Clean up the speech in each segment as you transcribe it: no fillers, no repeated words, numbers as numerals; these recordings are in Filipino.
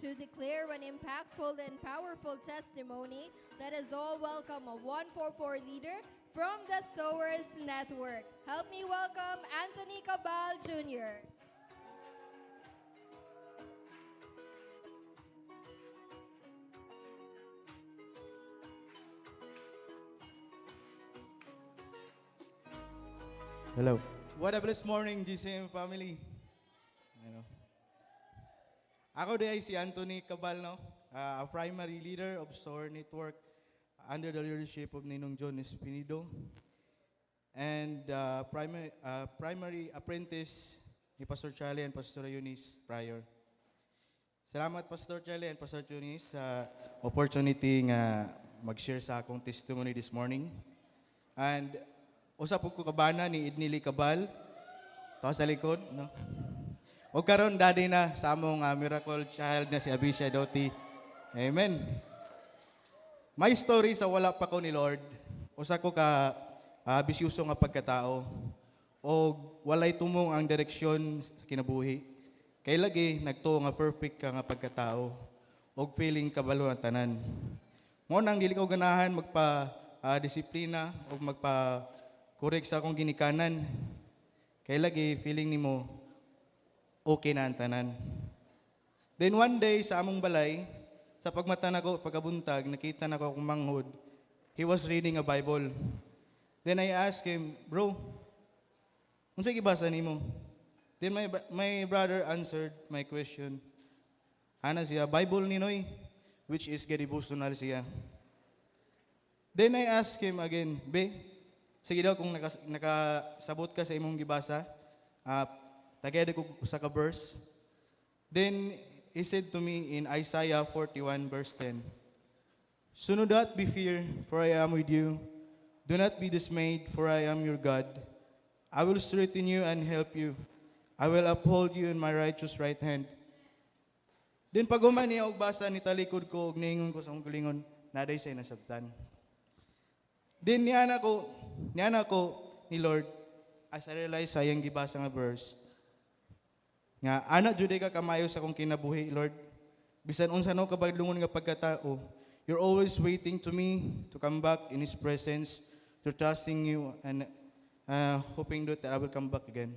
To declare an impactful and powerful testimony, let us all welcome a 144 leader from the Sowers Network. Help me welcome Anthony Cabal Jr. Hello. What a blessed morning, GCM family. Ano? Ako di ay si Anthony Cabal, no? A primary leader of SOAR Network under the leadership of Ninong John Espinido and primary apprentice ni Pastor Charlie and Pastor Eunice prior. Salamat Pastor Charlie and Pastor Eunice sa opportunity nga mag-share sa akong testimony this morning. And usap ko kabana ni Idnili Cabal, to sa likod, no? O karon daddy na sa among miracle child na si Abisha Doti. Amen. My story sa wala pa ko ni Lord, usa ko ka bisyuso nga pagkatao o walay tumong ang direksyon sa kinabuhi. Kay lagi nagtuo nga perfect ka nga pagkatao o feeling kabalo ang tanan. Mo nang dili ko ganahan magpa disiplina o magpa correct sa akong ginikanan. Kay lagi feeling nimo okay na ang tanan. Then one day sa among balay, sa pagmata nako pagabuntag, nakita nako akong manghod. He was reading a Bible. Then I asked him, "Bro, unsa gibasa nimo?" Then my brother answered my question. Ana siya, Bible ni Noy, which is devotional siya. Then I asked him again, "Be, sige daw kung nakasabot ka sa imong gibasa, tagay ko sa ka verse." Then he said to me in Isaiah 41 verse 10, "So do not be fear, for I am with you. Do not be dismayed, for I am your God. I will strengthen you and help you. I will uphold you in my righteous right hand." Then pag human niya og basa ni talikod ko og ningon ko sa akong gulingon, naday say nasabtan. Then niya ko ni Lord, as I realize sa iyang gibasa nga verse, nga ana jud ka kamayo sa akong kinabuhi, Lord. Bisan unsa no kabadlungon nga pagkatao, you're always waiting to me to come back in His presence, to trusting you and hoping that I will come back again.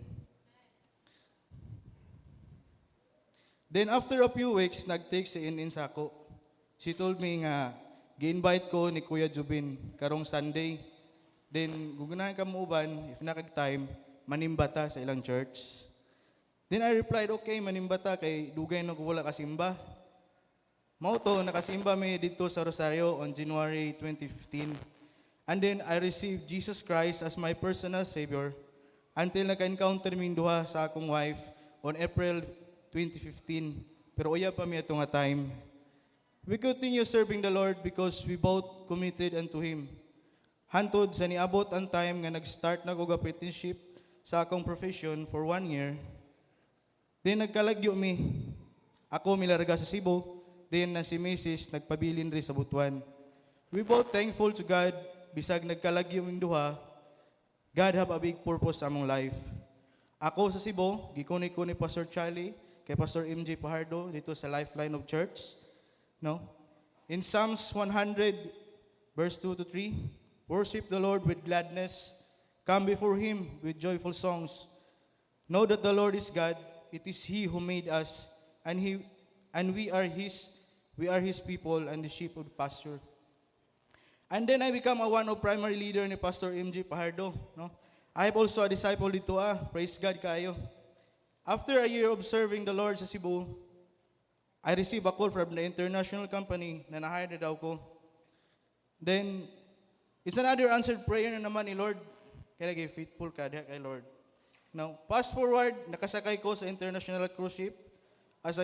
Then after a few weeks, nag-text si Inin sa ako. She told me nga gi-invite ko ni Kuya Jubin karong Sunday. Then gugunahan ka mo uban if nakag time manimbata sa ilang church. Then I replied, "Okay, manimbata kay dugay na ko wala kasimba." Mao to nakasimba mi dito sa Rosario on January 2015. And then I received Jesus Christ as my personal Savior until naka-encounter mi duha sa akong wife on April 2015. Pero uya pa mi ato nga time. We continue serving the Lord because we both committed unto Him. Hantod sa niabot ang time nga nag-start na ko apprenticeship sa akong profession for 1 year. Then nagkalagyo mi. Ako milarga sa Cebu. Then na si Mrs. nagpabilin rin sa Butuan. We both thankful to God. Bisag nagkalagyo ming duha, God have a big purpose sa among life. Ako sa Cebu, gikuni ko ni Pastor Charlie, kay Pastor MJ Pajardo dito sa Lifeline of Church. No? In Psalms 100 verse 2 to 3, worship the Lord with gladness, come before Him with joyful songs. Know that the Lord is God, it is He who made us, and we are His people and the sheep of the pasture. And then I become one of primary leader ni Pastor MJ Pajardo. No? I have also a disciple dito. Praise God kayo. After a year of serving the Lord sa Cebu, I received a call from the international company na na-hire na daw ko. Then, it's another answered prayer na naman ni Lord. Kaya lagi, faithful ka diha kay Lord. Now, fast forward, nakasakay ko sa international cruise ship. As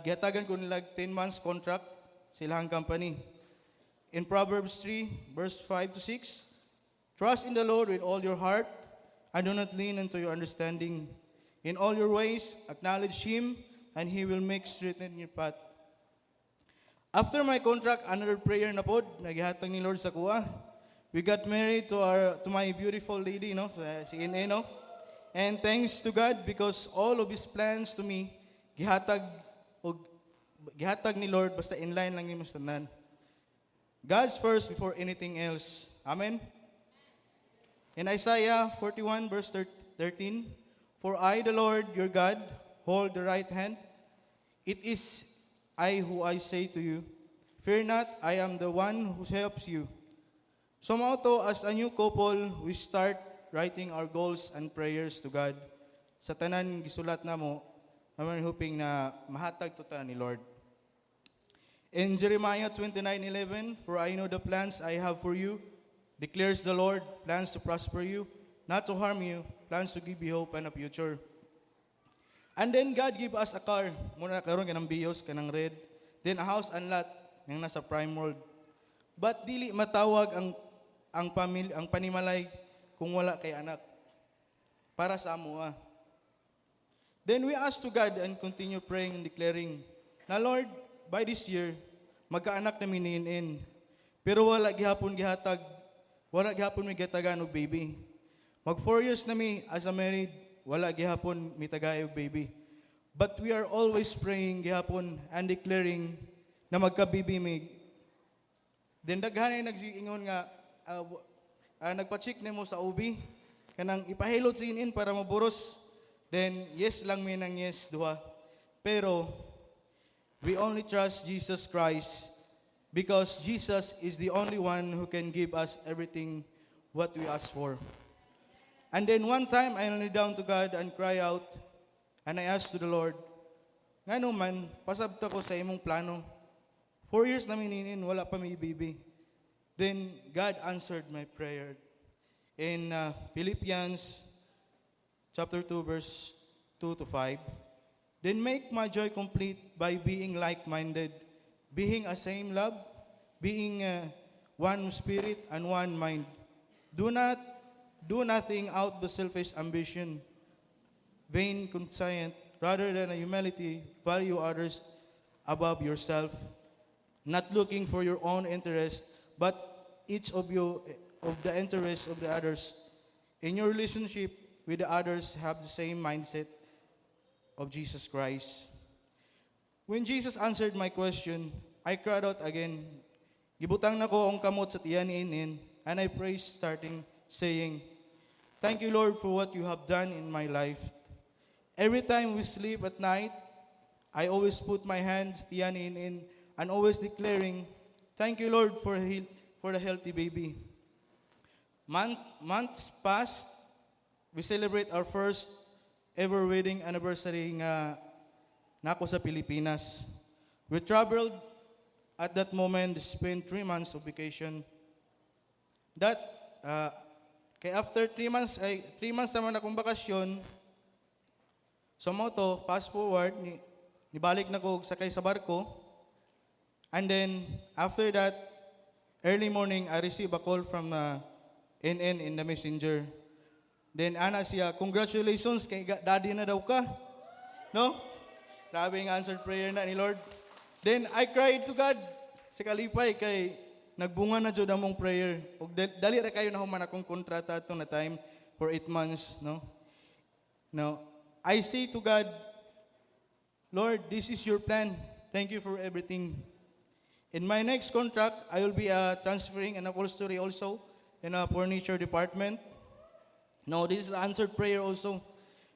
gihatagan ko nila 10 months contract sa ilang company. In Proverbs 3, verse 5 to 6, trust in the Lord with all your heart, and do not lean into your understanding. In all your ways, acknowledge Him, and He will make straight in your path. After my contract, another prayer na pod, naghihatag ni Lord sa kuha. We got married to my beautiful lady, no? Si Ine, no? And thanks to God because all of His plans to me, gihatag og gihatag ni Lord basta inline lang yung tanan. God's first before anything else. Amen? In Isaiah 41 verse 13, for I, the Lord your God, hold the right hand. It is I who I say to you, fear not, I am the one who helps you. So mauto, as a new couple, we start writing our goals and prayers to God. Sa tanan gisulat na mo, naman hoping na mahatag to tanan ni Lord. In Jeremiah 29:11, for I know the plans I have for you, declares the Lord, plans to prosper you, not to harm you, plans to give you hope and a future. And then God give us a car. Muna karon kanang Vios, kanang red. Then a house and lot ng nasa prime world. But dili matawag ang panimalay kung wala kay anak. Para sa amoa. Then we ask to God and continue praying and declaring, na Lord, by this year, magkaanak na miniin. Pero wala gihapon gihatag, wala gihapon may gitagan og baby. Mag 4 years na mi as a married, wala gihapon mi tagay og baby. But we are always praying gihapon and declaring na magka-baby mi. Then daghanay nagsiingon nga nagpa-check nimo sa OB kanang ipahilot sinin para maburos. Then yes lang mi nang yes duha. Pero we only trust Jesus Christ because Jesus is the only one who can give us everything what we ask for. And then one time I knelt down to God and cry out and I asked to the Lord, ngano man pasabta ko sa imong plano. 4 years na mininin, wala pa may baby. Then God answered my prayer. In Philippians chapter 2 verse 2 to 5, then make my joy complete by being like-minded, being a same love, being one spirit and one mind. Do nothing out of selfish ambition, vain conceit, rather than a humility, value others above yourself, not looking for your own interest, but each of you of the interests of the others. In your relationship with the others, have the same mindset of Jesus Christ. When Jesus answered my question, I cried out again. Gibutang na ko ang kamot sa tiyan niinin, and I praised starting, saying, thank you, Lord, for what you have done in my life. Every time we sleep at night, I always put my hands tiyan niinin, and always declaring, thank you, Lord, for the healthy baby. Months passed, we celebrate our first ever wedding anniversary nga nako sa Pilipinas. We traveled at that moment, spent 3 months of vacation. Kay after 3 months, 3 months naman akong bakasyon, so mo to, fast forward, nibalik na ko sakay sa barko. And then, after that, early morning, I received a call from NN in the messenger. Then, ana siya, congratulations, kay daddy na daw ka. No? Grabe yung answered prayer na ni Lord. Then, I cried to God sa kalipay kay nagbunga na jud among prayer. Og dali ra kayo na human akong kontrata atong na time for 8 months, no? Now, I say to God, Lord, this is your plan. Thank you for everything. In my next contract, I will be transferring an upholstery also in a furniture department. No, this is answered prayer also,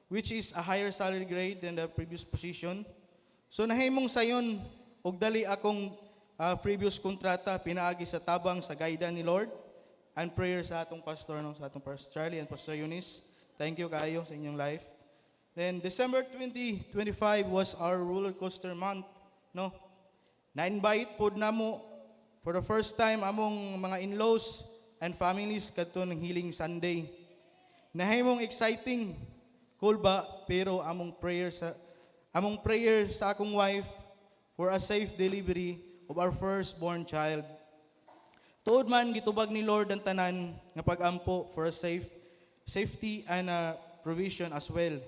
which is a higher salary grade than the previous position. So nahimong sayon, og dali akong previous kontrata, pinaagi sa tabang sa gaida ni Lord, and prayer sa atong pastor, no, sa atong Pastor Charlie and Pastor Eunice. Thank you kayo sa inyong life. Then December 2025 was our roller coaster month, no? Na-invite pod namo for the first time among mga in-laws and families kadto ng Healing Sunday. Nahimong exciting, cool ba, pero among prayer sa akong wife for a safe delivery of our firstborn child. Tuod man gitubag ni Lord ang tanan nga pag-ampo for a safety and provision as well.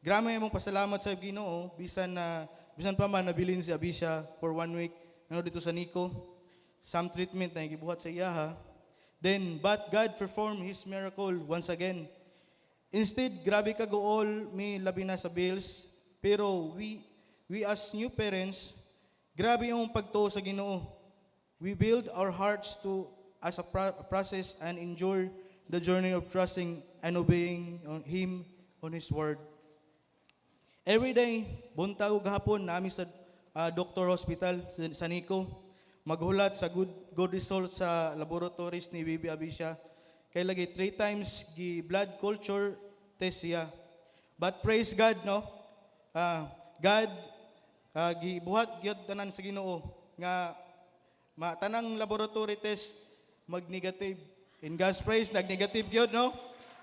Grabe among pasalamat sa Ginoo bisan pa man nabilin si Abisha for 1 week dito sa Nico. Some treatment na gibuhat sa iya ha. Then, but God performed His miracle once again. Instead, grabe kagool, may labi na sa bills. Pero we as new parents, Grabe yung pagtuo sa Ginoo. We build our hearts to as a process and endure the journey of trusting and obeying on Him on His word. Every day, buntag ug gahapon nami sa Doctor Hospital sa Nico maghulat sa good results sa laboratories ni Bibi Abisha. Kay lagi 3 times gi blood culture test siya. But praise God, no? God gibuhat gyud tanan sa Ginoo nga tanang laboratory test mag-negative. In God's praise, nag-negative gyud, no?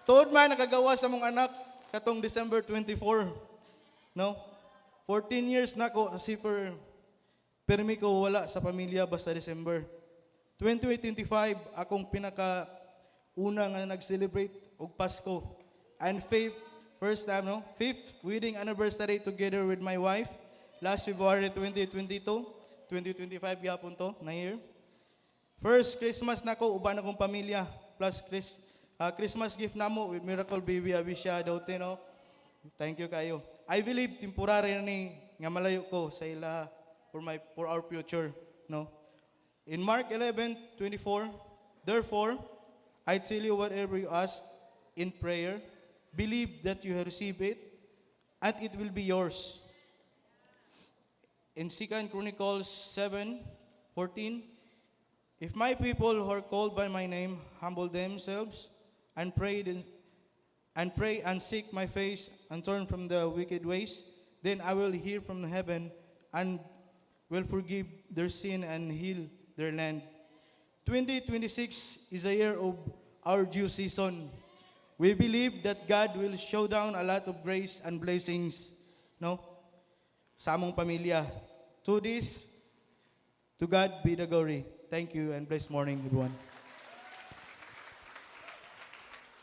Tuod man nakagawa sa mong anak katong December 24, no? 14 years na ko as if permi ko wala sa pamilya basta December. 2025 akong pinaka una nga nag-celebrate og Pasko. And first time, no? 5th wedding anniversary together with my wife last February 2022. 2025 gyapon to na year. First Christmas nako uban akong pamilya plus Christmas gift namo with Miracle Baby Abisha Daute, no? Thank you kayo. I believe temporary na ni nga malayo ko sa ila for our future, no? In Mark 11:24, therefore I tell you whatever you ask in prayer, believe that you have received it and it will be yours. In 2 Chronicles 7:14, if my people who are called by my name humble themselves and pray and seek my face and turn from the wicked ways, then I will hear from heaven and will forgive their sin and heal their land. 2026 is a year of our due season. We believe that God will show down a lot of grace and blessings, no? Sa among pamilya. To this, to God be the glory. Thank you and blessed morning, everyone.